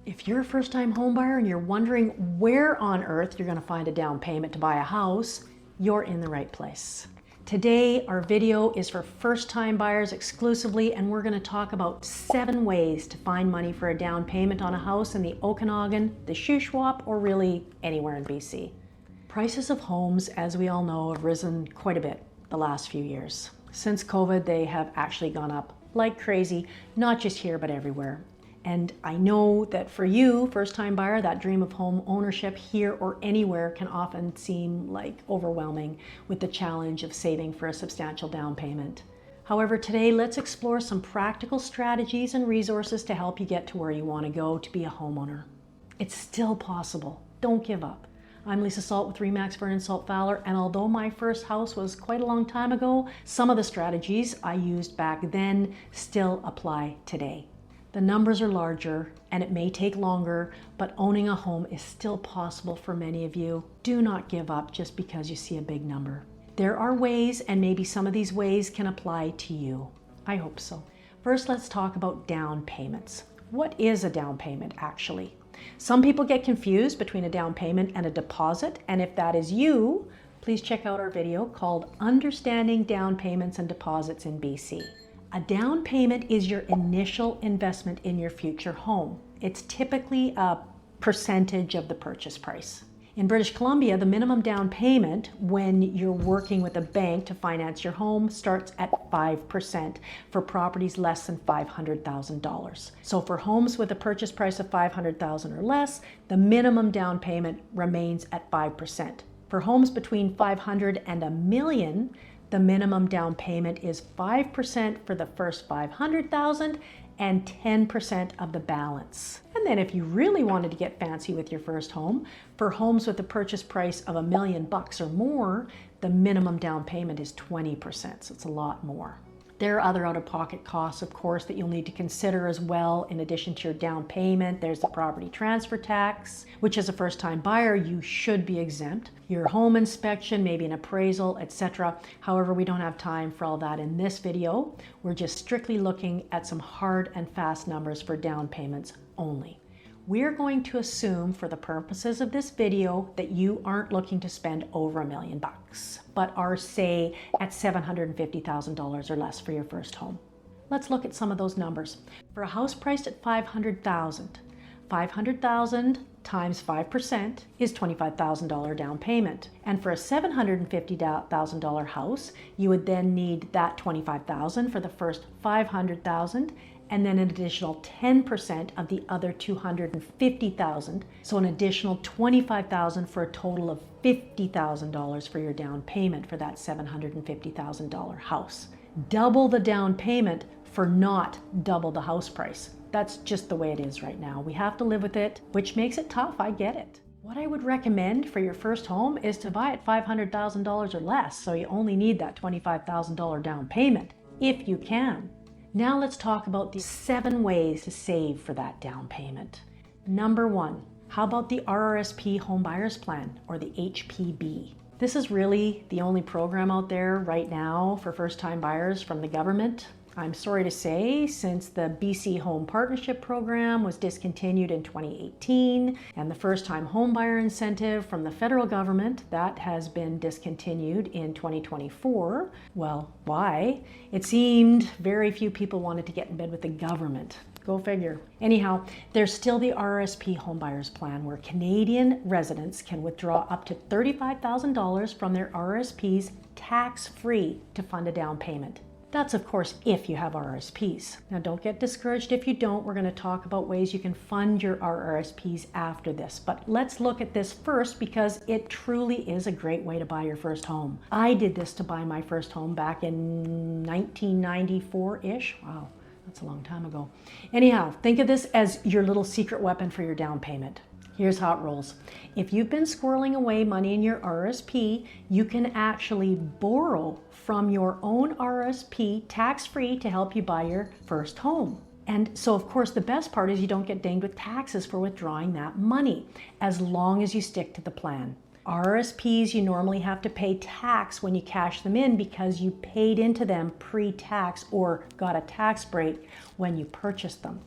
If you're a first-time homebuyer and you're wondering where on earth you're going to find a down payment to buy a house, you're in the right place. Today, our video is for first-time buyers exclusively, and we're going to talk about 7 ways to find money for a down payment on a house in the Okanagan, the Shuswap, or really anywhere in BC. Prices of homes, as we all know, have risen quite a bit the last few years. Since COVID, they have actually gone up like crazy, not just here, but everywhere. And I know that for you, first-time buyer, that dream of home ownership here or anywhere can often seem like overwhelming with the challenge of saving for a substantial down payment. However, today let's explore some practical strategies and resources to help you get to where you want to go to be a homeowner. It's still possible. Don't give up. I'm Lisa Salt with RE/MAX Vernon Fowler, and although my first house was quite a long time ago, some of the strategies I used back then still apply today. The numbers are larger and it may take longer, but owning a home is still possible for many of you. Do not give up just because you see a big number. There are ways, and maybe some of these ways can apply to you. I hope so. First, let's talk about down payments. What is a down payment actually? Some people get confused between a down payment and a deposit, and if that is you, please check out our video called Understanding Down Payments and Deposits in BC. A down payment is your initial investment in your future home. It's typically a percentage of the purchase price. In British Columbia, the minimum down payment when you're working with a bank to finance your home starts at 5% for properties less than $500,000. So for homes with a purchase price of $500,000 or less, the minimum down payment remains at 5%. For homes between $500,000 and $1 million, the minimum down payment is 5% for the first $500,000 and 10% of the balance. And then if you really wanted to get fancy with your first home, for homes with a purchase price of $1 million or more, the minimum down payment is 20%, so it's a lot more. There are other out-of-pocket costs, of course, that you'll need to consider as well. In addition to your down payment, there's the property transfer tax, which as a first-time buyer, you should be exempt. Your home inspection, maybe an appraisal, etc. However, we don't have time for all that in this video. We're just strictly looking at some hard and fast numbers for down payments only. We're going to assume for the purposes of this video that you aren't looking to spend over $1 million, but are, say, at $750,000 or less for your first home. Let's look at some of those numbers. For a house priced at $500,000, $500,000 times 5% is $25,000 down payment. And for a $750,000 house, you would then need that $25,000 for the first $500,000, and then an additional 10% of the other $250,000. So an additional $25,000 for a total of $50,000 for your down payment for that $750,000 house. Double the down payment for not double the house price. That's just the way it is right now. We have to live with it, which makes it tough, I get it. What I would recommend for your first home is to buy at $500,000 or less, so you only need that $25,000 down payment, if you can. Now let's talk about the 7 ways to save for that down payment. Number 1, how about the RRSP Home Buyers Plan, or the HPB? This is really the only program out there right now for first-time buyers from the government. I'm sorry to say, since the BC Home Partnership Program was discontinued in 2018, and the first-time home buyer incentive from the federal government, that has been discontinued in 2024. Well, why? It seemed very few people wanted to get in bed with the government. Go figure. Anyhow, there's still the RRSP Home Buyers Plan, where Canadian residents can withdraw up to $35,000 from their RRSPs tax-free to fund a down payment. That's, of course, if you have RRSPs. Now, don't get discouraged if you don't. We're going to talk about ways you can fund your RRSPs after this. But let's look at this first because it truly is a great way to buy your first home. I did this to buy my first home back in 1994-ish. Wow, that's a long time ago. Anyhow, think of this as your little secret weapon for your down payment. Here's how it rolls. If you've been squirreling away money in your RRSP, you can actually borrow from your own RRSP tax-free to help you buy your first home. And so, of course, the best part is you don't get dinged with taxes for withdrawing that money, as long as you stick to the plan. RRSPs, you normally have to pay tax when you cash them in because you paid into them pre-tax or got a tax break when you purchased them.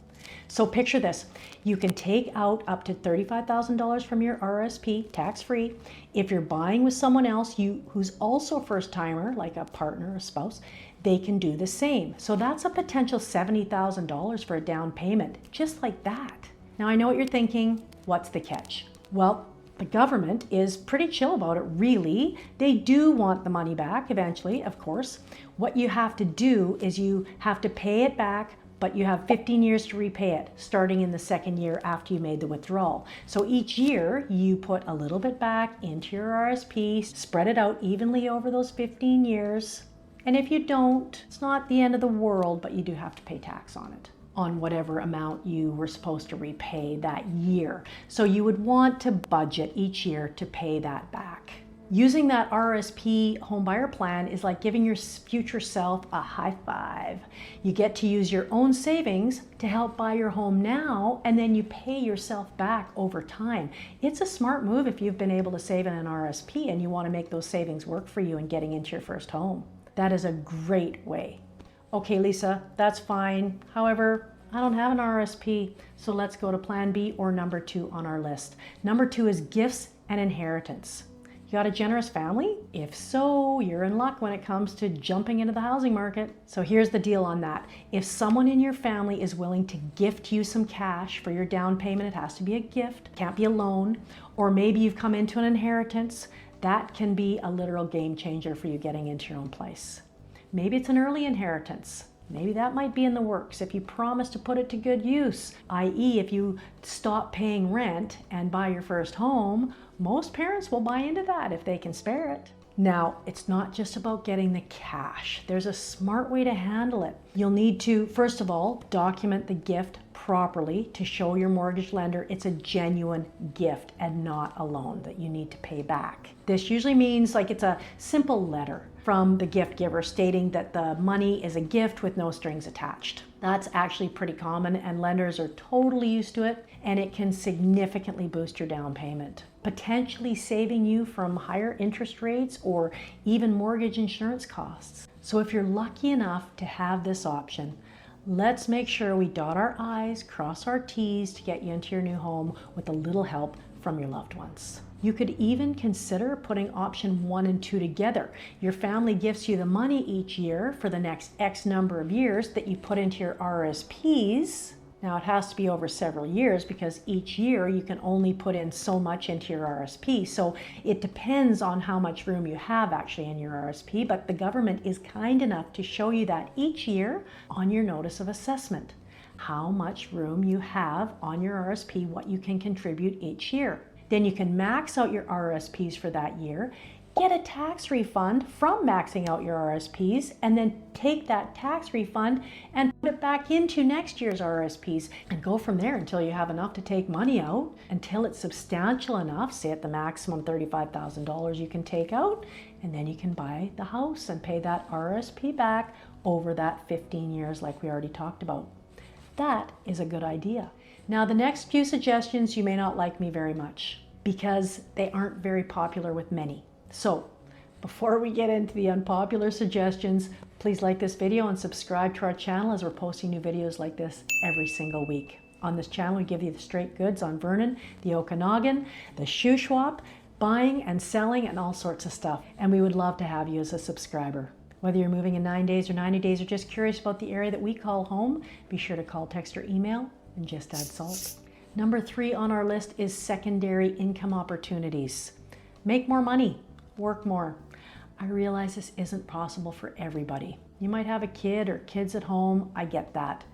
So picture this, you can take out up to $35,000 from your RRSP tax-free. If you're buying with someone else who's also a first-timer, like a partner or spouse, they can do the same. So that's a potential $70,000 for a down payment, just like that. Now I know what you're thinking, what's the catch? Well, the government is pretty chill about it, really. They do want the money back eventually, of course. What you have to do is you have to pay it back, but you have 15 years to repay it, starting in the second year after you made the withdrawal. So each year you put a little bit back into your RSP, spread it out evenly over those 15 years. And if you don't, it's not the end of the world, but you do have to pay tax on it, on whatever amount you were supposed to repay that year. So you would want to budget each year to pay that back. Using that RRSP home buyer plan is like giving your future self a high five. You get to use your own savings to help buy your home now, and then you pay yourself back over time. It's a smart move if you've been able to save in an RRSP and you want to make those savings work for you in getting into your first home. That is a great way. Okay, Lisa, that's fine. However, I don't have an RRSP, so let's go to plan B, or number 2 on our list. Number 2 is gifts and inheritance. You got a generous family? If so, you're in luck when it comes to jumping into the housing market. So here's the deal on that. If someone in your family is willing to gift you some cash for your down payment, it has to be a gift, can't be a loan, or maybe you've come into an inheritance, that can be a literal game changer for you getting into your own place. Maybe it's an early inheritance. Maybe that might be in the works if you promise to put it to good use, i.e. if you stop paying rent and buy your first home, most parents will buy into that if they can spare it. Now, it's not just about getting the cash. There's a smart way to handle it. You'll need to, first of all, document the gift properly to show your mortgage lender it's a genuine gift and not a loan that you need to pay back. This usually means like it's a simple letter from the gift giver stating that the money is a gift with no strings attached. That's actually pretty common and lenders are totally used to it, and it can significantly boost your down payment, potentially saving you from higher interest rates or even mortgage insurance costs. So if you're lucky enough to have this option, let's make sure we dot our I's, cross our T's to get you into your new home with a little help from your loved ones. You could even consider putting option 1 and 2 together. Your family gifts you the money each year for the next X number of years that you put into your RRSPs. Now it has to be over several years because each year you can only put in so much into your RRSP. So it depends on how much room you have actually in your RRSP, but the government is kind enough to show you that each year on your notice of assessment, how much room you have on your RRSP, what you can contribute each year. Then you can max out your RRSPs for that year, get a tax refund from maxing out your RRSPs, and then take that tax refund and put it back into next year's RRSPs and go from there until you have enough to take money out, until it's substantial enough, say at the maximum $35,000 you can take out, and then you can buy the house and pay that RRSP back over that 15 years like we already talked about. That is a good idea. Now the next few suggestions you may not like me very much because they aren't very popular with many. So before we get into the unpopular suggestions, please like this video and subscribe to our channel as we're posting new videos like this every single week. On this channel we give you the straight goods on Vernon, the Okanagan, the Shuswap, buying and selling and all sorts of stuff. And we would love to have you as a subscriber. Whether you're moving in 9 days or 90 days or just curious about the area that we call home, be sure to call, text, or email and just add salt. Number 3 on our list is secondary income opportunities. Make more money, work more. I realize this isn't possible for everybody. You might have a kid or kids at home, I get that.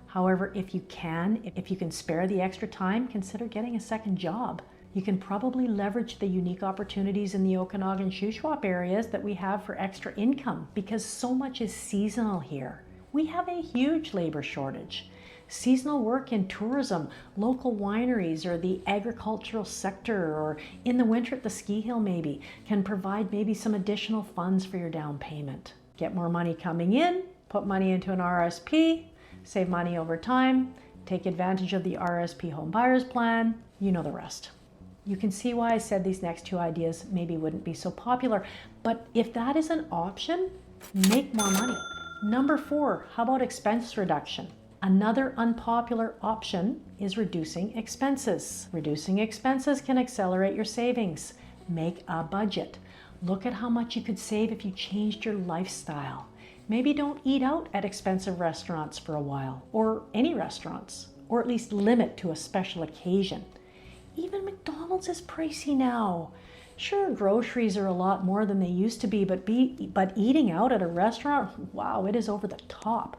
However, if you can spare the extra time, consider getting a second job. You can probably leverage the unique opportunities in the Okanagan Shuswap areas that we have for extra income because so much is seasonal here. We have a huge labor shortage. Seasonal work in tourism, local wineries, or the agricultural sector, or in the winter at the ski hill maybe, can provide maybe some additional funds for your down payment. Get more money coming in, put money into an RRSP, save money over time, take advantage of the RRSP Home Buyers Plan, you know the rest. You can see why I said these next 2 ideas maybe wouldn't be so popular, but if that is an option, make more money. Number 4, how about expense reduction? Another unpopular option is reducing expenses. Reducing expenses can accelerate your savings. Make a budget. Look at how much you could save if you changed your lifestyle. Maybe don't eat out at expensive restaurants for a while, or any restaurants, or at least limit to a special occasion. Even McDonald's is pricey now. Sure, groceries are a lot more than they used to be, but eating out at a restaurant, wow, it is over the top.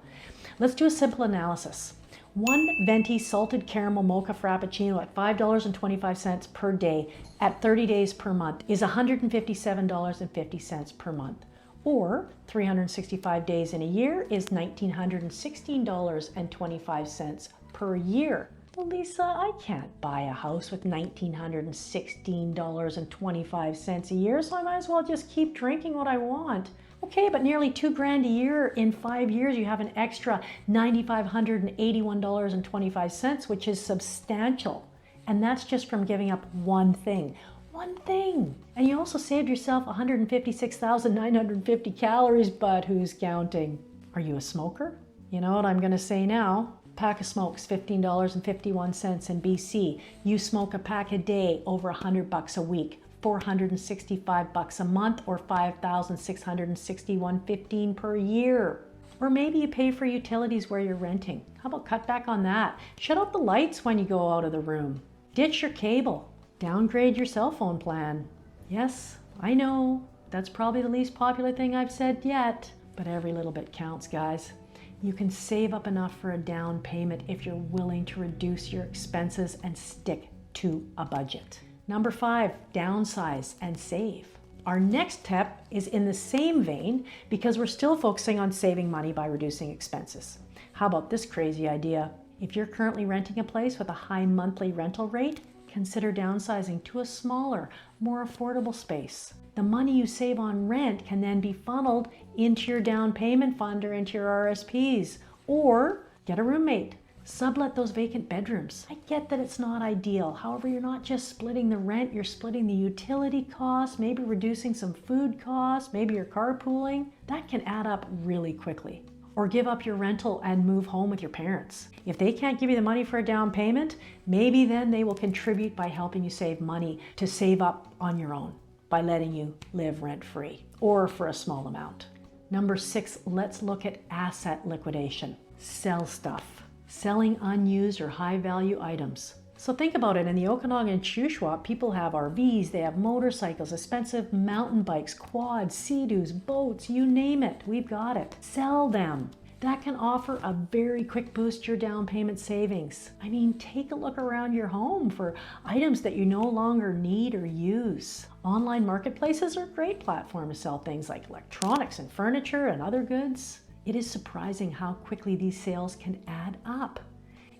Let's do a simple analysis. One venti salted caramel mocha frappuccino at $5.25 per day at 30 days per month is $157.50 per month. Or 365 days in a year is $1,916.25 per year. Well, Lisa, I can't buy a house with $1,916.25 a year, so I might as well just keep drinking what I want. Okay, but nearly $2,000 a year in 5 years, you have an extra $9,581.25, which is substantial. And that's just from giving up one thing. One thing. And you also saved yourself 156,950 calories, but who's counting? Are you a smoker? You know what I'm going to say now? Pack of smokes, $15.51 in BC. You smoke a pack a day, over $100 a week, $465 a month, or $5,661.15 per year. Or maybe you pay for utilities where you're renting. How about cut back on that? Shut off the lights when you go out of the room. Ditch your cable. Downgrade your cell phone plan. Yes, I know, that's probably the least popular thing I've said yet, but every little bit counts, guys. You can save up enough for a down payment if you're willing to reduce your expenses and stick to a budget. Number 5, downsize and save. Our next tip is in the same vein because we're still focusing on saving money by reducing expenses. How about this crazy idea? If you're currently renting a place with a high monthly rental rate, consider downsizing to a smaller, more affordable space. The money you save on rent can then be funneled into your down payment fund or into your RRSPs. Or get a roommate. Sublet those vacant bedrooms. I get that it's not ideal. However, you're not just splitting the rent, you're splitting the utility costs, maybe reducing some food costs, maybe you're carpooling. That can add up really quickly. Or give up your rental and move home with your parents. If they can't give you the money for a down payment, maybe then they will contribute by helping you save money to save up on your own by letting you live rent-free or for a small amount. Number 6, let's look at asset liquidation. Sell stuff. Selling unused or high-value items. So think about it, in the Okanagan and Shuswap, people have RVs, they have motorcycles, expensive mountain bikes, quads, Sea-Doos, boats, you name it, we've got it. Sell them. That can offer a very quick boost to your down payment savings. I mean, take a look around your home for items that you no longer need or use. Online marketplaces are a great platform to sell things like electronics and furniture and other goods. It is surprising how quickly these sales can add up.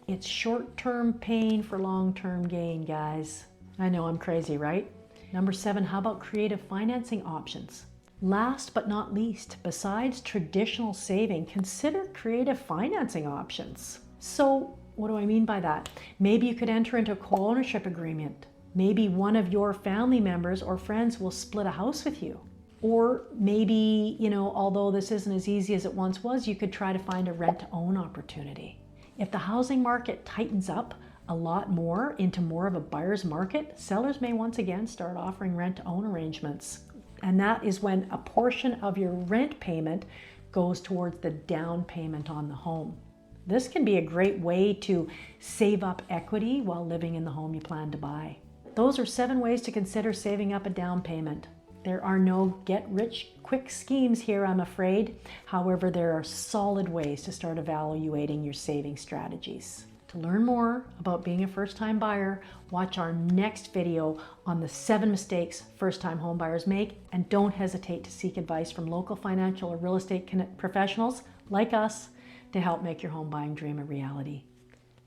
It's short-term pain for long-term gain, guys. I know I'm crazy, right? Number 7, how about creative financing options? Last but not least, besides traditional saving, consider creative financing options. So what do I mean by that? Maybe you could enter into a co-ownership agreement. Maybe one of your family members or friends will split a house with you. Or maybe, although this isn't as easy as it once was, you could try to find a rent-to-own opportunity. If the housing market tightens up a lot more into more of a buyer's market, sellers may once again start offering rent-to-own arrangements. And that is when a portion of your rent payment goes towards the down payment on the home. This can be a great way to save up equity while living in the home you plan to buy. Those are 7 ways to consider saving up a down payment. There are no get-rich-quick schemes here, I'm afraid. However, there are solid ways to start evaluating your saving strategies. To learn more about being a first-time buyer, watch our next video on the 7 mistakes first-time home buyers make, and don't hesitate to seek advice from local financial or real estate professionals like us to help make your home buying dream a reality.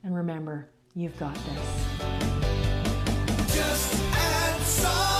And remember, you've got this. Just add some.